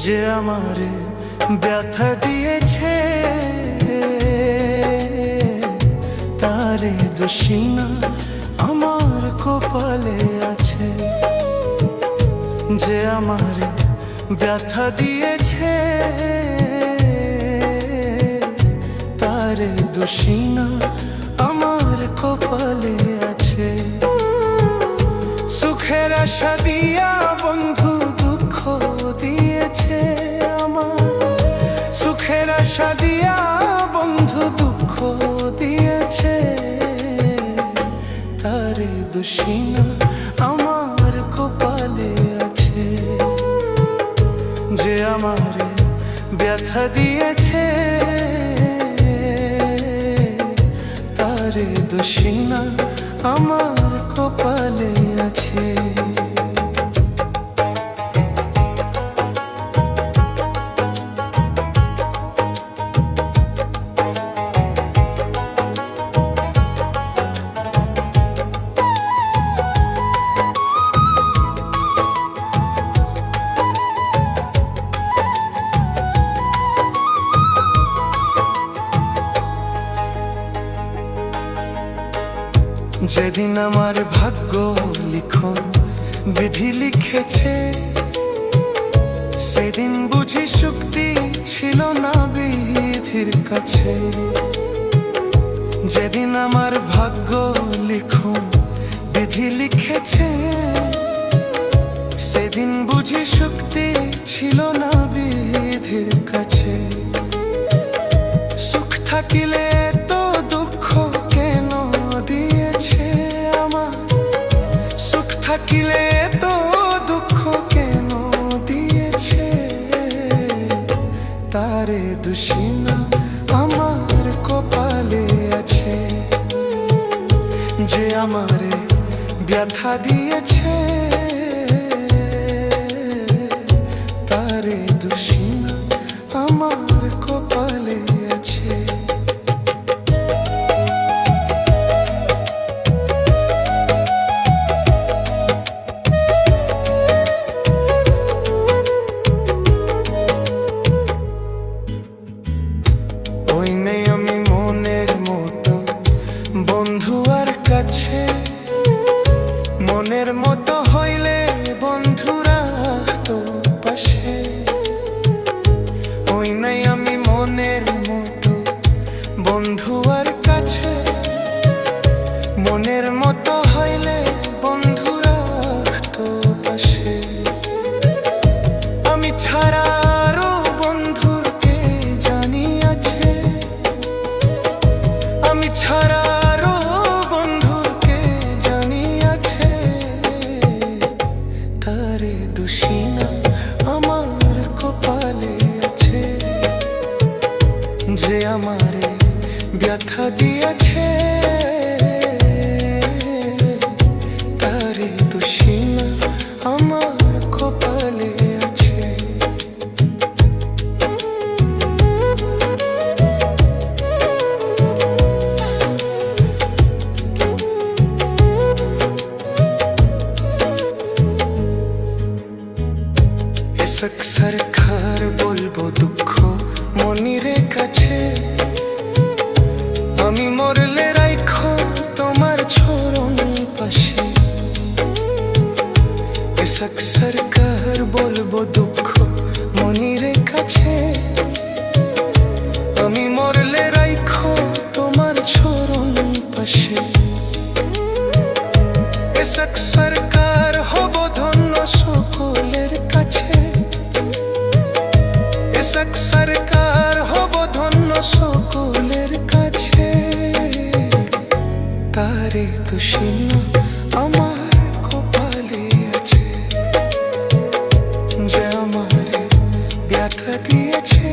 যে আমারে ব্যথা দিয়েছে তারে দোষী না আমার কপালে আছে। যে আমারে ব্যথা দিয়েছে তারে দোষী না আমার কপালে আছে। সুখের আশা দিয়া বন্ধু দুঃখ দিয়েছে আমার, সুখের আশা দিয়া বন্ধু দুঃখ দিয়েছে তারে দোষী না আমার কপালে আছে। যে আমারে ব্যথা দিয়েছে তারে দোষী না আমার কপালে আছে। যেদিন আমার ভাগ্য লিখন বিধি লিখেছে, সেদিন বুঝি শক্তি ছিল না বিধির কাছে। যেদিন আমার ভাগ্য লিখন বিধি লিখেছে, সেদিন বুঝি শক্তি ছিল না বিধির কাছে। সুখ থাকিলে তো দুঃখ কেন দিয়েছে আমার, সুখ থাকিলে তো দুঃখ কেন দিয়েছে তারে দোষী না আমার কপালে আছে। যে আমারে ব্যথা দিয়েছে তারে দোষী না আমার কপালে আছে। ওই নেই আমি মনের মতো বন্ধু আর কাছে, মনের মতো হইলে বন্ধুরা তো পাশে। ওই নাই আমি মনের মতো বন্ধু আর কাছে, মনের মতো হইলে বন্ধুরা তো পাশে। আমি ছাড়া আরো বন্ধুর কে জানি আছে, আমি ছাড়া আরো বন্ধুর কে জানি আছে তারে দোষী না আমার কপালে আছে। যে আমারে ব্যথা দিয়েছে তারে দোষী না আমার কপালে আছে। সরকার বলবো দুঃখ মনিরে কাছে, আমি মরলে রাখো তোমার চরণ পাশে। সরকার বলবো দুঃখ মনিরে কাছে, আমি মরলে রাখো তোমার চরণ পাশে। সরকার হব ধন্য সকলের কাছে, সরকার হব ধন্য সকলের কাছে তারে দোষী না আমার কপালে আছে। যে আমারে ব্যথা দিয়েছে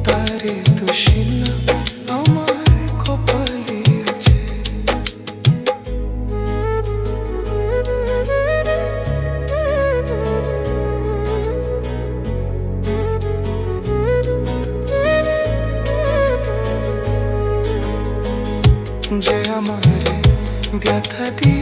তারে দোষী না আমার কপালে আছে। যে আমারে ব্যথা দিয়ে